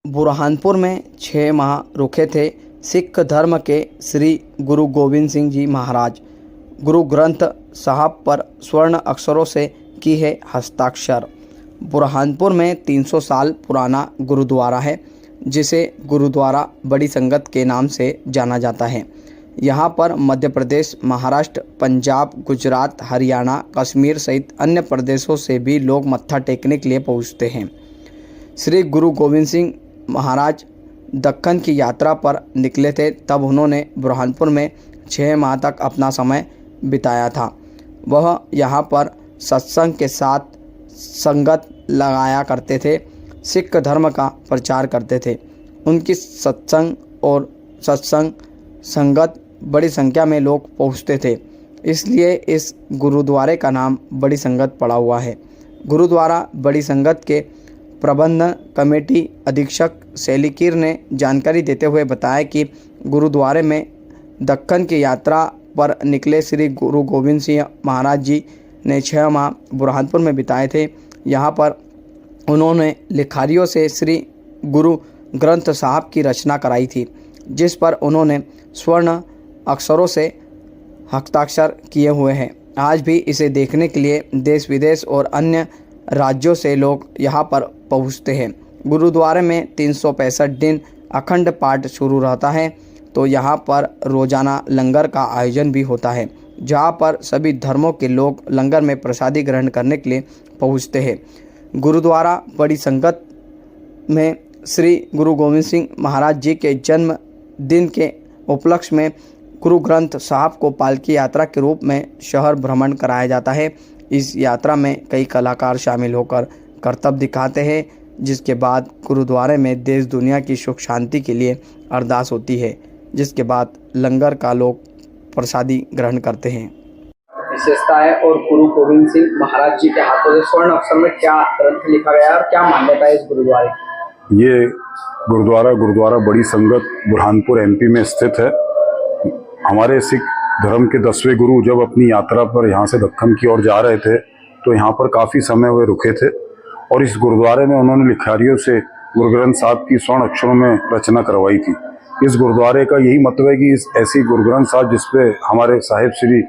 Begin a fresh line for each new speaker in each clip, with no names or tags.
बुरहानपुर में 6 माह रुके थे सिख धर्म के श्री गुरु गोविंद सिंह जी महाराज। गुरु ग्रंथ साहब पर स्वर्ण अक्षरों से की है हस्ताक्षर। बुरहानपुर में 300 साल पुराना गुरुद्वारा है, जिसे गुरुद्वारा बड़ी संगत के नाम से जाना जाता है। यहाँ पर मध्य प्रदेश, महाराष्ट्र, पंजाब, गुजरात, हरियाणा, कश्मीर सहित अन्य प्रदेशों से भी लोग मत्था टेकने के लिए पहुँचते हैं। श्री गुरु गोविंद सिंह महाराज दक्कन की यात्रा पर निकले थे, तब उन्होंने बुरहानपुर में 6 माह तक अपना समय बिताया था। वह यहाँ पर सत्संग के साथ संगत लगाया करते थे, सिख धर्म का प्रचार करते थे। उनकी सत्संग और सत्संग संगत बड़ी संख्या में लोग पहुँचते थे, इसलिए इस गुरुद्वारे का नाम बड़ी संगत पड़ा हुआ है। गुरुद्वारा बड़ी संगत के प्रबंधन कमेटी अधीक्षक सैलीकीर ने जानकारी देते हुए बताया कि गुरुद्वारे में दक्कन की यात्रा पर निकले श्री गुरु गोविंद सिंह महाराज जी ने 6 माह बुरहानपुर में बिताए थे। यहाँ पर उन्होंने लिखारियों से श्री गुरु ग्रंथ साहब की रचना कराई थी, जिस पर उन्होंने स्वर्ण अक्षरों से हस्ताक्षर किए हुए हैं। आज भी इसे देखने के लिए देश विदेश और अन्य राज्यों से लोग यहाँ पर पहुँचते हैं। गुरुद्वारे में 365 दिन अखंड पाठ शुरू रहता है, तो यहाँ पर रोज़ाना लंगर का आयोजन भी होता है, जहाँ पर सभी धर्मों के लोग लंगर में प्रसादी ग्रहण करने के लिए पहुँचते हैं। गुरुद्वारा बड़ी संगत में श्री गुरु गोविंद सिंह महाराज जी के जन्म दिन के उपलक्ष्य में गुरु ग्रंथ साहब को पालकी यात्रा के रूप में शहर भ्रमण कराया जाता है। इस यात्रा में कई कलाकार शामिल होकर करतब दिखाते हैं, जिसके बाद गुरुद्वारे में देश दुनिया की सुख शांति के लिए अरदास होती है, जिसके बाद लंगर का लोग प्रसादी ग्रहण करते हैं।
विशेषता है और गुरु गोविंद सिंह महाराज जी के हाथों से स्वर्ण अक्षर में क्या ग्रंथ लिखा गया है और क्या मान्यता है इस गुरुद्वारे की?
ये गुरुद्वारा बड़ी संगत बुरहानपुर एमपी में स्थित है। हमारे सिख धर्म के 10वें गुरु जब अपनी यात्रा पर यहाँ से दक्कन की ओर जा रहे थे, तो यहाँ पर काफ़ी समय वे रुके थे और इस गुरुद्वारे में उन्होंने लिखारियों से गुरु ग्रंथ साहब की स्वर्ण अक्षरों में रचना करवाई थी। इस गुरुद्वारे का यही मतलब है कि इस ऐसी गुरु ग्रंथ साहब जिसपे हमारे साहिब श्री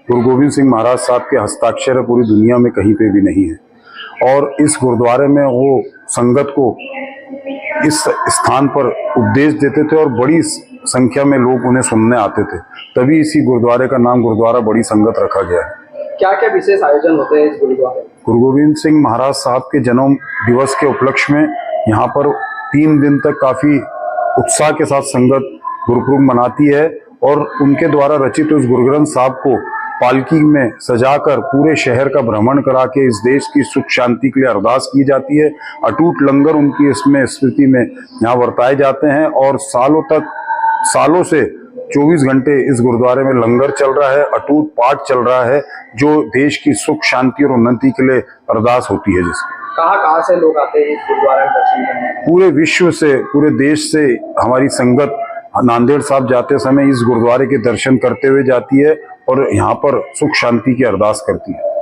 गुरु गोविंद सिंह महाराज साहब के हस्ताक्षर पूरी दुनिया में कहीं पे भी नहीं है। और इस गुरुद्वारे में वो संगत को इस स्थान पर उपदेश देते थे और बड़ी संख्या में लोग उन्हें सुनने आते थे, तभी इसी गुरुद्वारे का नाम गुरुद्वारा बड़ी संगत रखा गया है।
क्या क्या विशेष आयोजन होते हैं इस गुरुद्वारे?
गुरु गोविंद सिंह महाराज साहब के जन्म दिवस के उपलक्ष्य में यहाँ पर 3 दिन तक काफ़ी उत्साह के साथ संगत गुरुपुरब मनाती है और उनके द्वारा रचित उस गुरु ग्रंथ साहब को पालकी में सजाकर पूरे शहर का भ्रमण करा के इस देश की सुख शांति के लिए अरदास की जाती है। अटूट लंगर उनकी इसमें स्मृति में यहाँ वर्ताए जाते हैं और सालों से 24 घंटे इस गुरुद्वारे में लंगर चल रहा है, अटूट पाठ चल रहा है, जो देश की सुख शांति और उन्नति के लिए अरदास होती है। जिसकी
कहाँ से लोग आते हैं इस गुरुद्वारे में दर्शन करने?
पूरे विश्व से, पूरे देश से हमारी संगत नांदेड़ साहब जाते समय इस गुरुद्वारे के दर्शन करते हुए जाती है और यहाँ पर सुख शांति की अरदास करती है।